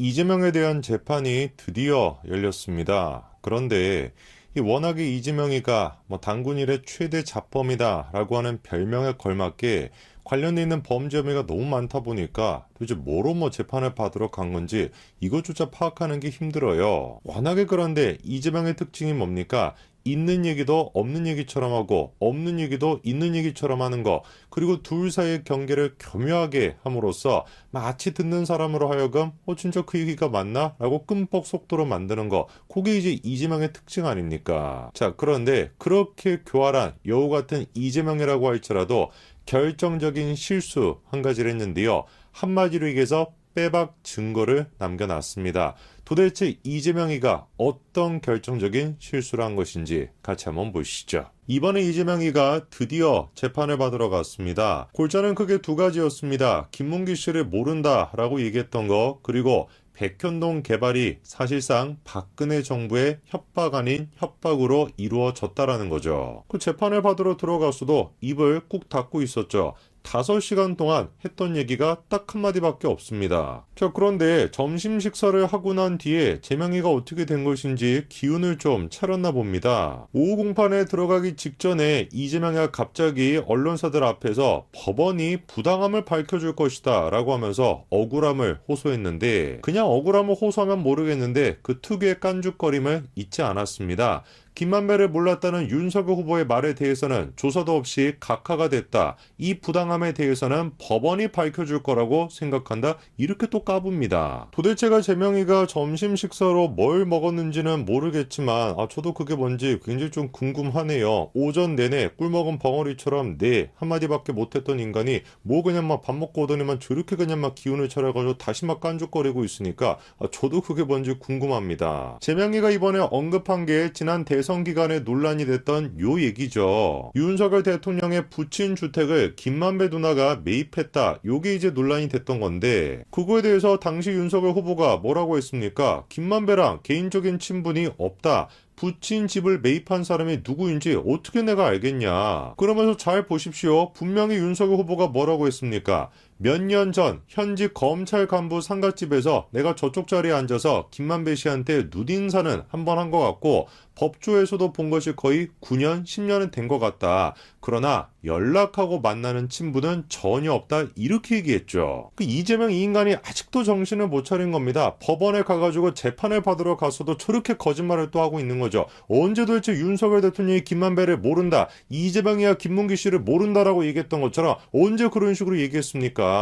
이재명에 대한 재판이 드디어 열렸습니다. 그런데 워낙에 이재명이가 당군 일의 최대 잡범이다라고 하는 별명에 걸맞게 관련돼 있는 범죄 혐의가 너무 많다 보니까 도대체 뭐로 재판을 받으러 간 건지 이것조차 파악하는 게 힘들어요. 워낙에 그런데 이재명의 특징이 뭡니까? 있는 얘기도 없는 얘기처럼 하고 없는 얘기도 있는 얘기처럼 하는 거, 그리고 둘 사이의 경계를 교묘하게 함으로써 마치 듣는 사람으로 하여금 진짜 그 얘기가 맞나? 라고 끔뻑 속도로 만드는 거, 그게 이제 이재명의 특징 아닙니까? 자, 그런데 그렇게 교활한 여우 같은 이재명이라고 할지라도 결정적인 실수 한 가지를 했는데요. 한마디로 얘기해서 빼박 증거를 남겨놨습니다. 도대체 이재명이가 어떤 결정적인 실수를 한 것인지 같이 한번 보시죠. 이번에 이재명이가 드디어 재판을 받으러 갔습니다. 골자는 크게 두 가지였습니다. 김문기 씨를 모른다라고 얘기했던 거, 그리고 백현동 개발이 사실상 박근혜 정부의 협박 아닌 협박으로 이루어졌다라는 거죠. 그 재판을 받으러 들어가서도 입을 꾹 닫고 있었죠. 5시간 동안 했던 얘기가 딱 한마디밖에 없습니다. 자, 그런데 점심 식사를 하고 난 뒤에 재명이가 어떻게 된 것인지 기운을 좀 차렸나 봅니다. 오후 공판에 들어가기 직전에 이재명이가 갑자기 언론사들 앞에서 법원이 부당함을 밝혀줄 것이다 라고 하면서 억울함을 호소했는데, 그냥 억울함을 호소하면 모르겠는데 그 특유의 깐죽거림을 잊지 않았습니다. 김만배를 몰랐다는 윤석열 후보의 말에 대해서는 조사도 없이 각하가 됐다. 이 부당함에 대해서는 법원이 밝혀줄 거라고 생각한다. 이렇게 또 까붑니다. 도대체가 재명이가 점심 식사로 뭘 먹었는지는 모르겠지만 저도 그게 뭔지 굉장히 좀 궁금하네요. 오전 내내 꿀 먹은 벙어리처럼 네 한마디밖에 못했던 인간이 그냥 밥 먹고 오더니만 저렇게 그냥 기운을 차려가지고 다시 깐죽거리고 있으니까 저도 그게 뭔지 궁금합니다. 재명이가 이번에 언급한 게 지난 대선 기간에 논란이 됐던 요 얘기죠. 윤석열 대통령의 부친 주택을 김만배 누나가 매입했다. 요게 이제 논란이 됐던 건데, 그거에 대해서 당시 윤석열 후보가 뭐라고 했습니까? 김만배랑 개인적인 친분이 없다. 부친 집을 매입한 사람이 누구인지 어떻게 내가 알겠냐. 그러면서 잘 보십시오. 분명히 윤석열 후보가 뭐라고 했습니까? 몇 년 전 현직 검찰 간부 상가집에서 내가 저쪽 자리에 앉아서 김만배 씨한테 누딘사는 한 번 한 것 같고 법조에서도 본 것이 거의 9년, 10년은 된 것 같다. 그러나 연락하고 만나는 친분은 전혀 없다. 이렇게 얘기했죠. 이재명 이 인간이 아직도 정신을 못 차린 겁니다. 법원에 가가지고 재판을 받으러 가서도 저렇게 거짓말을 또 하고 있는 거죠. 언제 도대체 윤석열 대통령이 김만배를 모른다, 이재명이야 김문기 씨를 모른다라고 얘기했던 것처럼 언제 그런 식으로 얘기했습니까?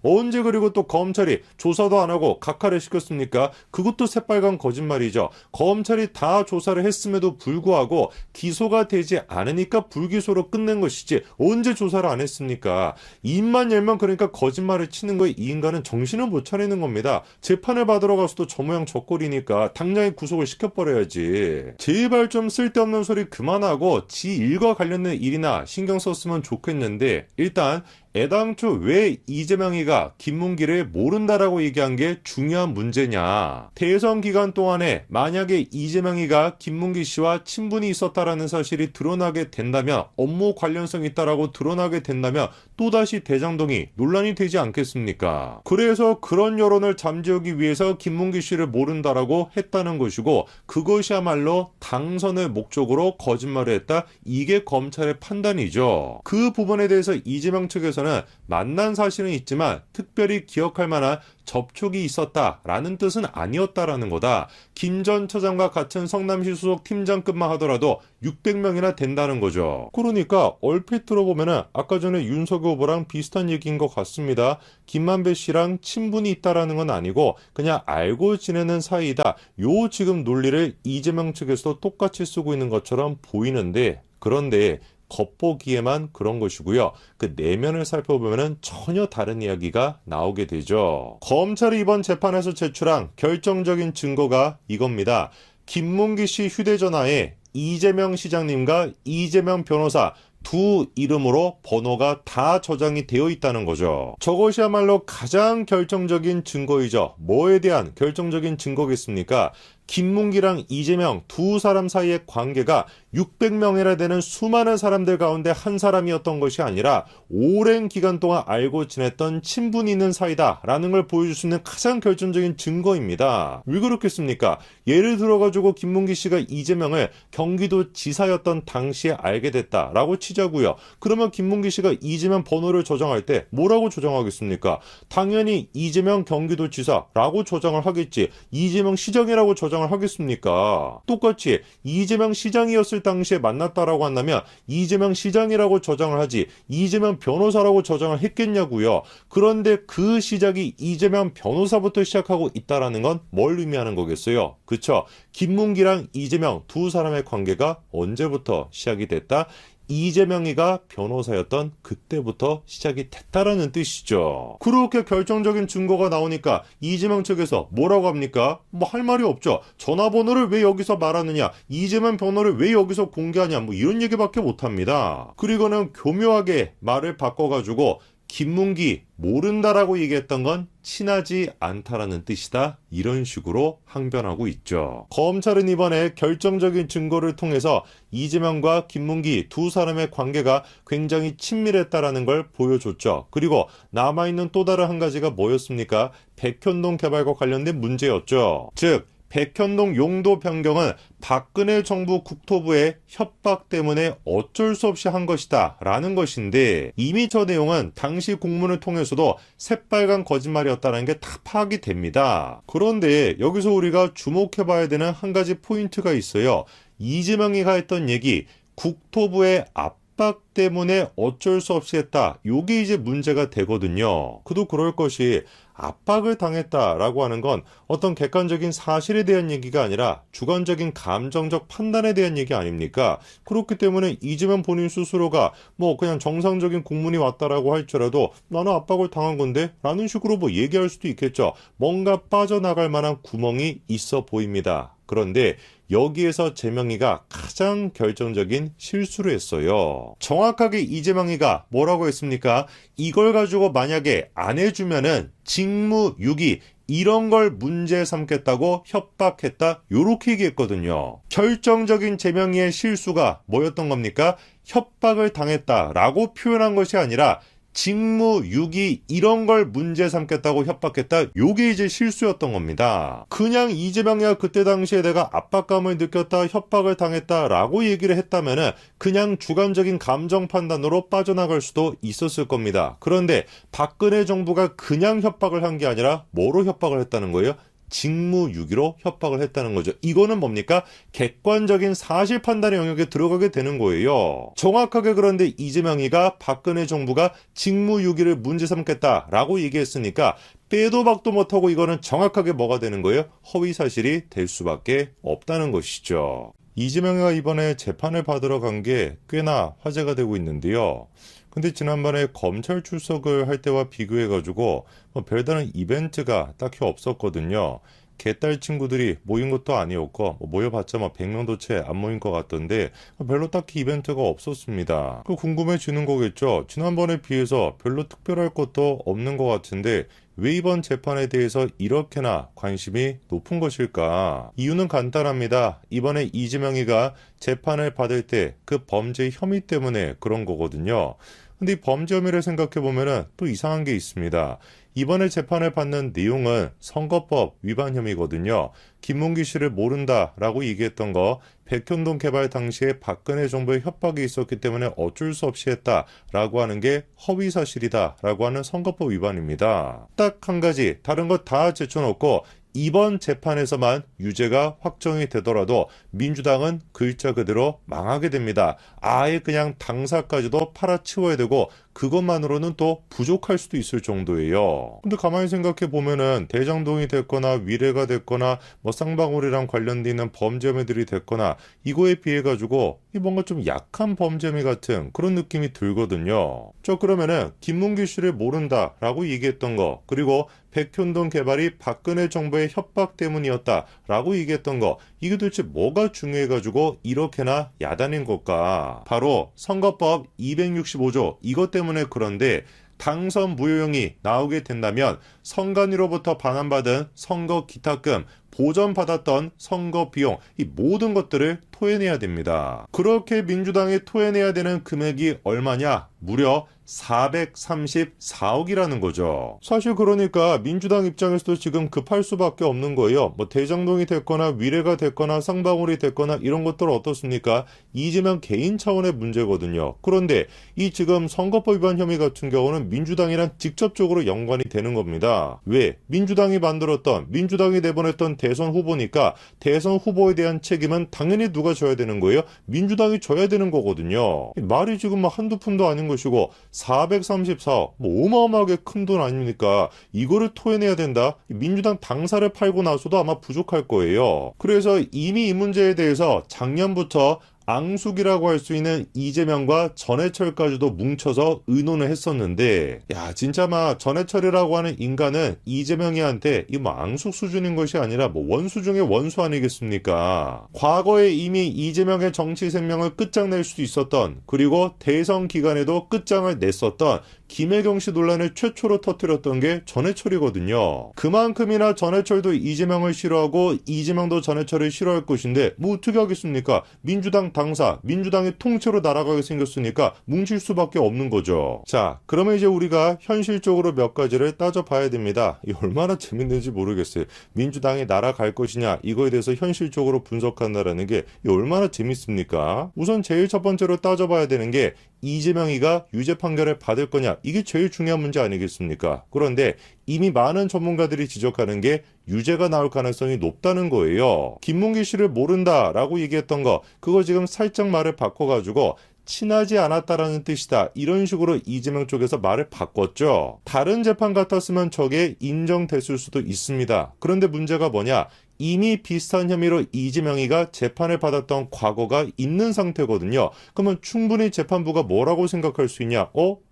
언제 그리고 또 검찰이 조사도 안 하고 각하를 시켰습니까? 그것도 새빨간 거짓말이죠. 검찰이 다 조사를 했음에도 불구하고 기소가 되지 않으니까 불기소로 끝낸 것이지 언제 조사를 안 했습니까? 입만 열면 그러니까 거짓말을 치는 거에 이 인간은 정신을 못 차리는 겁니다. 재판을 받으러 가서도 저 모양 저 꼴이니까 당장에 구속을 시켜버려야지. 제발 좀 쓸데없는 소리 그만하고 지 일과 관련된 일이나 신경 썼으면 좋겠는데, 일단 애당초 왜 이재명이가 김문기를 모른다라고 얘기한 게 중요한 문제냐. 대선 기간 동안에 만약에 이재명이가 김문기 씨와 친분이 있었다라는 사실이 드러나게 된다면, 업무 관련성이 있다라고 드러나게 된다면 또다시 대장동이 논란이 되지 않겠습니까? 그래서 그런 여론을 잠재우기 위해서 김문기 씨를 모른다라고 했다는 것이고, 그것이야말로 당선을 목적으로 거짓말을 했다. 이게 검찰의 판단이죠. 그 부분에 대해서 이재명 측에서는 만난 사실은 있지만 특별히 기억할 만한 접촉이 있었다라는 뜻은 아니었다라는 거다. 김 전 처장과 같은 성남시 소속 팀장급만 하더라도 600명이나 된다는 거죠. 그러니까 얼핏 들어보면은 아까 전에 윤석열 후보랑 비슷한 얘기인 것 같습니다. 김만배 씨랑 친분이 있다라는 건 아니고 그냥 알고 지내는 사이다. 요 지금 논리를 이재명 측에서도 똑같이 쓰고 있는 것처럼 보이는데, 그런데 겉보기에만 그런 것이고요. 그 내면을 살펴보면 전혀 다른 이야기가 나오게 되죠. 검찰이 이번 재판에서 제출한 결정적인 증거가 이겁니다. 김문기 씨 휴대전화에 이재명 시장님과 이재명 변호사 두 이름으로 번호가 다 저장이 되어 있다는 거죠. 저것이야말로 가장 결정적인 증거이죠. 뭐에 대한 결정적인 증거겠습니까? 김문기랑 이재명 두 사람 사이의 관계가 600명이나 되는 수많은 사람들 가운데 한 사람이었던 것이 아니라 오랜 기간 동안 알고 지냈던 친분이 있는 사이다라는 걸 보여줄 수 있는 가장 결정적인 증거입니다. 왜 그렇겠습니까? 예를 들어가지고 김문기 씨가 이재명을 경기도 지사였던 당시에 알게 됐다라고 치자고요. 그러면 김문기 씨가 이재명 번호를 조정할 때 뭐라고 조정하겠습니까? 당연히 이재명 경기도지사라고 조정을 하겠지. 이재명 시장이라고 조정을 하겠습니까? 똑같이 이재명 시장이었을 당시에 만났다라고 한다면 이재명 시장이라고 조정을 하지 이재명 변호사라고 조정을 했겠냐고요. 그런데 그 시작이 이재명 변호사부터 시작하고 있다라는 건 뭘 의미하는 거겠어요? 그쵸? 김문기랑 이재명 두 사람의 관계가 언제부터 시작이 됐다? 이재명이가 변호사였던 그때부터 시작이 됐다라는 뜻이죠. 그렇게 결정적인 증거가 나오니까 이재명 측에서 뭐라고 합니까? 뭐 할 말이 없죠. 전화번호를 왜 여기서 말하느냐? 이재명 번호를 왜 여기서 공개하냐? 뭐 이런 얘기밖에 못합니다. 그리고는 교묘하게 말을 바꿔가지고 김문기 모른다라고 얘기했던 건 친하지 않다라는 뜻이다. 이런 식으로 항변하고 있죠. 검찰은 이번에 결정적인 증거를 통해서 이재명과 김문기 두 사람의 관계가 굉장히 친밀했다라는 걸 보여줬죠. 그리고 남아있는 또 다른 한 가지가 뭐였습니까? 백현동 개발과 관련된 문제였죠. 즉 백현동 용도 변경은 박근혜 정부 국토부의 협박 때문에 어쩔 수 없이 한 것이다 라는 것인데 이미 저 내용은 당시 공문을 통해서도 새빨간 거짓말이었다는 게 다 파악이 됩니다. 그런데 여기서 우리가 주목해봐야 되는 한 가지 포인트가 있어요. 이재명이가 했던 얘기 국토부의 압박 때문에 어쩔 수 없이 했다. 요게 이제 문제가 되거든요. 그도 그럴 것이 압박을 당했다라고 하는 건 어떤 객관적인 사실에 대한 얘기가 아니라 주관적인 감정적 판단에 대한 얘기 아닙니까? 그렇기 때문에 이재명 본인 스스로가 뭐 그냥 정상적인 공문이 왔다라고 할지라도 나는 압박을 당한 건데 라는 식으로 뭐 얘기할 수도 있겠죠. 뭔가 빠져나갈 만한 구멍이 있어 보입니다. 그런데 여기에서 재명이가 가장 결정적인 실수를 했어요. 정확하게 이재명이가 뭐라고 했습니까? 이걸 가지고 만약에 안 해주면은 직무유기 이런 걸 문제 삼겠다고 협박했다. 요렇게 얘기했거든요. 결정적인 재명이의 실수가 뭐였던 겁니까? 협박을 당했다라고 표현한 것이 아니라 직무유기 이런 걸 문제 삼겠다고 협박했다. 요게 이제 실수였던 겁니다. 그냥 이재명이가 그때 당시에 내가 압박감을 느꼈다, 협박을 당했다라고 얘기를 했다면은 그냥 주관적인 감정 판단으로 빠져나갈 수도 있었을 겁니다. 그런데 박근혜 정부가 그냥 협박을 한 게 아니라 뭐로 협박을 했다는 거예요? 직무유기로 협박을 했다는 거죠. 이거는 뭡니까? 객관적인 사실 판단의 영역에 들어가게 되는 거예요. 정확하게 그런데 이재명이가 박근혜 정부가 직무유기를 문제 삼겠다라고 얘기했으니까 빼도 박도 못하고 이거는 정확하게 뭐가 되는 거예요? 허위사실이 될 수밖에 없다는 것이죠. 이재명이가 이번에 재판을 받으러 간 게 꽤나 화제가 되고 있는데요. 근데 지난번에 검찰 출석을 할 때와 비교해가지고 별다른 이벤트가 딱히 없었거든요. 개딸 친구들이 모인 것도 아니었고 모여봤자 100명도 채 안 모인 것 같던데 별로 딱히 이벤트가 없었습니다. 그 궁금해지는 거겠죠. 지난번에 비해서 별로 특별할 것도 없는 것 같은데 왜 이번 재판에 대해서 이렇게나 관심이 높은 것일까? 이유는 간단합니다. 이번에 이재명이가 재판을 받을 때 그 범죄 혐의 때문에 그런 거거든요. 근데 이 범죄 혐의를 생각해보면 또 이상한 게 있습니다. 이번에 재판을 받는 내용은 선거법 위반 혐의거든요. 김문기 씨를 모른다라고 얘기했던 거 백현동 개발 당시에 박근혜 정부의 협박이 있었기 때문에 어쩔 수 없이 했다라고 하는 게 허위사실이다라고 하는 선거법 위반입니다. 딱 한 가지 다른 거 다 제쳐놓고 이번 재판에서만 유죄가 확정이 되더라도 민주당은 글자 그대로 망하게 됩니다. 아예 그냥 당사까지도 팔아치워야 되고 그것만으로는 또 부족할 수도 있을 정도예요. 근데 가만히 생각해 보면은 대장동이 됐거나 위례가 됐거나 쌍방울이랑 관련돼 있는 범죄 혐의들이 됐거나 이거에 비해 가지고 뭔가 좀 약한 범죄 혐의 같은 그런 느낌이 들거든요. 그러면은 김문기 씨를 모른다라고 얘기했던 거 그리고 백현동 개발이 박근혜 정부의 협박 때문이었다라고 얘기했던 거 이게 도대체 뭐가 중요해가지고 이렇게나 야단인 걸까? 바로 선거법 265조 이것 때문에 그런데 당선 무효형이 나오게 된다면 선관위로부터 반환받은 선거 기탁금, 보전받았던 선거 비용, 이 모든 것들을 토해내야 됩니다. 그렇게 민주당이 토해내야 되는 금액이 얼마냐? 무려 434억이라는 거죠. 사실 그러니까 민주당 입장에서도 지금 급할 수밖에 없는 거예요. 뭐 대장동이 됐거나 위례가 됐거나 쌍방울이 됐거나 이런 것들 어떻습니까? 이재명 개인 차원의 문제거든요. 그런데 이 지금 선거법 위반 혐의 같은 경우는 민주당이랑 직접적으로 연관이 되는 겁니다. 왜? 민주당이 만들었던, 민주당이 내보냈던 대선 후보니까 대선 후보에 대한 책임은 당연히 누가 져야 되는 거예요? 민주당이 져야 되는 거거든요. 말이 지금 뭐 한두 푼도 아닌 것이고 434억, 뭐 어마어마하게 큰 돈 아닙니까? 이거를 토해내야 된다? 민주당 당사를 팔고 나서도 아마 부족할 거예요. 그래서 이미 이 문제에 대해서 작년부터 앙숙이라고 할 수 있는 이재명과 전해철까지도 뭉쳐서 의논을 했었는데, 야 진짜 막 전해철이라고 하는 인간은 이재명이한테 이 뭐 앙숙 수준인 것이 아니라 뭐 원수 중에 원수 아니겠습니까? 과거에 이미 이재명의 정치 생명을 끝장낼 수 있었던, 그리고 대선 기간에도 끝장을 냈었던 김혜경 씨 논란을 최초로 터뜨렸던 게 전해철이거든요. 그만큼이나 전해철도 이재명을 싫어하고 이재명도 전해철을 싫어할 것인데 뭐 어떻게 하겠습니까? 민주당 당사, 민주당이 통째로 날아가게 생겼으니까 뭉칠 수밖에 없는 거죠. 자, 그러면 이제 우리가 현실적으로 몇 가지를 따져봐야 됩니다. 이 얼마나 재밌는지 모르겠어요. 민주당이 날아갈 것이냐, 이거에 대해서 현실적으로 분석한다라는 게 얼마나 재밌습니까? 우선 제일 첫 번째로 따져봐야 되는 게 이재명이가 유죄 판결을 받을 거냐, 이게 제일 중요한 문제 아니겠습니까? 그런데 이미 많은 전문가들이 지적하는 게 유죄가 나올 가능성이 높다는 거예요. 김문기 씨를 모른다라고 얘기했던 거, 그거 지금 살짝 말을 바꿔가지고 친하지 않았다라는 뜻이다, 이런 식으로 이재명 쪽에서 말을 바꿨죠. 다른 재판 같았으면 저게 인정됐을 수도 있습니다. 그런데 문제가 뭐냐? 이미 비슷한 혐의로 이재명이가 재판을 받았던 과거가 있는 상태거든요. 그러면 충분히 재판부가 뭐라고 생각할 수 있냐?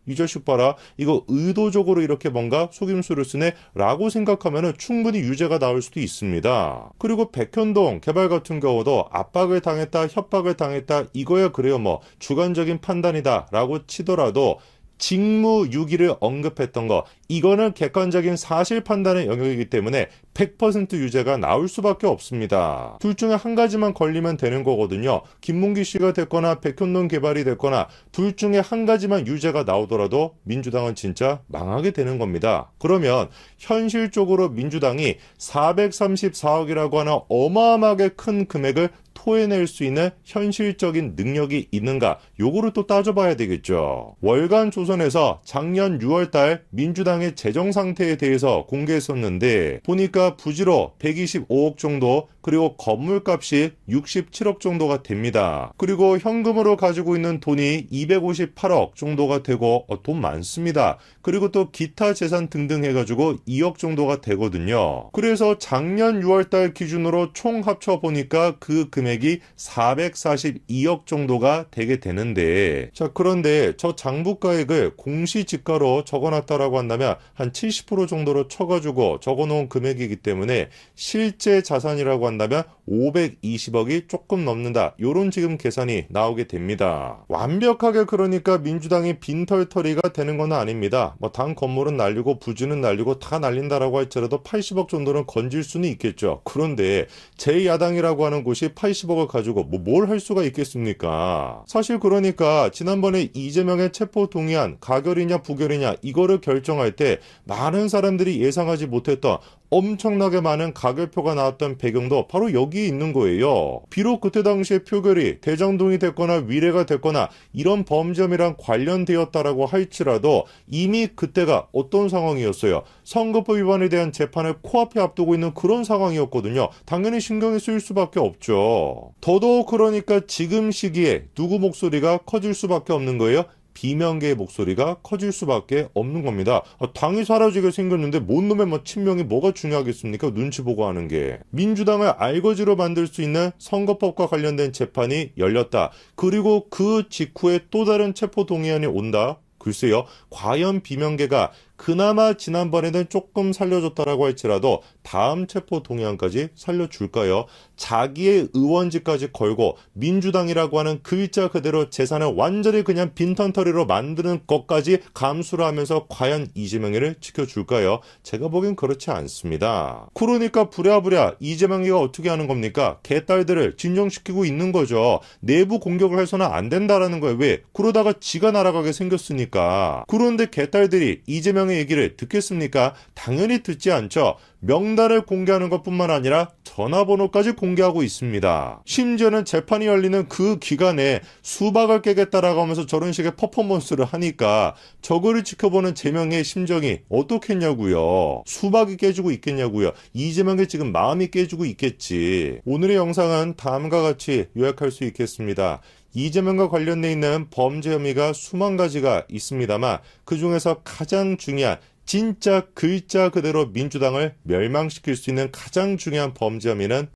이 자식 봐라, 이거 의도적으로 이렇게 뭔가 속임수를 쓰네 라고 생각하면 충분히 유죄가 나올 수도 있습니다. 그리고 백현동 개발 같은 경우도 압박을 당했다, 협박을 당했다, 이거야 그래요, 뭐 주관적인 판단이다 라고 치더라도 직무유기를 언급했던 거, 이거는 객관적인 사실 판단의 영역이기 때문에 100% 유죄가 나올 수밖에 없습니다. 둘 중에 한 가지만 걸리면 되는 거거든요. 김문기 씨가 됐거나 백현동 개발이 됐거나 둘 중에 한 가지만 유죄가 나오더라도 민주당은 진짜 망하게 되는 겁니다. 그러면 현실적으로 민주당이 434억이라고 하는 어마어마하게 큰 금액을 토해낼 수 있는 현실적인 능력이 있는가, 요거를 또 따져봐야 되겠죠. 월간 조선에서 작년 6월달 민주당의 재정 상태에 대해서 공개했었는데 보니까 부지로 125억 정도, 그리고 건물값이 67억 정도가 됩니다. 그리고 현금으로 가지고 있는 돈이 258억 정도가 되고 돈 많습니다. 그리고 또 기타 재산 등등 해가지고 2억 정도가 되거든요. 그래서 작년 6월달 기준으로 총 합쳐보니까 그 금액이 442억 정도가 되게 되는데, 자 그런데 저 장부가액을 공시지가로 적어놨다라고 한다면 한 70% 정도로 쳐가지고 적어놓은 금액이기 때문에 실제 자산이라고 한다면 520억이 조금 넘는다, 요런 지금 계산이 나오게 됩니다. 완벽하게 그러니까 민주당이 빈털터리가 되는 건 아닙니다. 뭐 당 건물은 날리고 부지는 날리고 다 날린다라고 할지라도 80억 정도는 건질 수는 있겠죠. 그런데 제2야당이라고 하는 곳이 80억을 가지고 뭘 할 수가 있겠습니까? 사실 그러니까 지난번에 이재명의 체포 동의안 가결이냐 부결이냐 이거를 결정할 때 많은 사람들이 예상하지 못했던 엄청나게 많은 가결표가 나왔던 배경도 바로 여기에 있는 거예요. 비록 그때 당시에 표결이 대장동이 됐거나 위례가 됐거나 이런 범죄험이랑 관련되었다라고 할지라도 이미 그때가 어떤 상황이었어요? 선거법 위반에 대한 재판을 코앞에 앞두고 있는 그런 상황이었거든요. 당연히 신경이 쓰일 수밖에 없죠. 더더욱 그러니까 지금 시기에 누구 목소리가 커질 수밖에 없는 거예요? 비명계의 목소리가 커질 수밖에 없는 겁니다. 당이 사라지게 생겼는데 뭔 놈의 친명이 뭐가 중요하겠습니까? 눈치 보고 하는 게. 민주당을 알거지로 만들 수 있는 선거법과 관련된 재판이 열렸다. 그리고 그 직후에 또 다른 체포동의안이 온다. 글쎄요, 과연 비명계가 그나마 지난번에는 조금 살려줬다라고 할지라도 다음 체포 동의안까지 살려줄까요? 자기의 의원직까지 걸고 민주당이라고 하는 글자 그대로 재산을 완전히 그냥 빈털터리로 만드는 것까지 감수를 하면서 과연 이재명이를 지켜줄까요? 제가 보기엔 그렇지 않습니다. 그러니까 부랴부랴 이재명이가 어떻게 하는 겁니까? 개딸들을 진정시키고 있는 거죠. 내부 공격을 해서는 안 된다라는 거예요. 왜? 그러다가 지가 날아가게 생겼으니까. 그런데 개딸들이 이재명의 얘기를 듣겠습니까? 당연히 듣지 않죠. 명단을 공개하는 것뿐만 아니라 전화번호까지 공개하고 있습니다. 심지어는 재판이 열리는 그 기간에 수박을 깨겠다라고 하면서 저런 식의 퍼포먼스를 하니까 저거를 지켜보는 재명의 심정이 어떻겠냐고요. 수박이 깨지고 있겠냐고요. 이재명의 지금 마음이 깨지고 있겠지. 오늘의 영상은 다음과 같이 요약할 수 있겠습니다. 이재명과 관련돼 있는 범죄 혐의가 수만 가지가 있습니다만 그 중에서 가장 중요한 진짜 글자 그대로 민주당을 멸망시킬 수 있는 가장 중요한 범죄 혐의는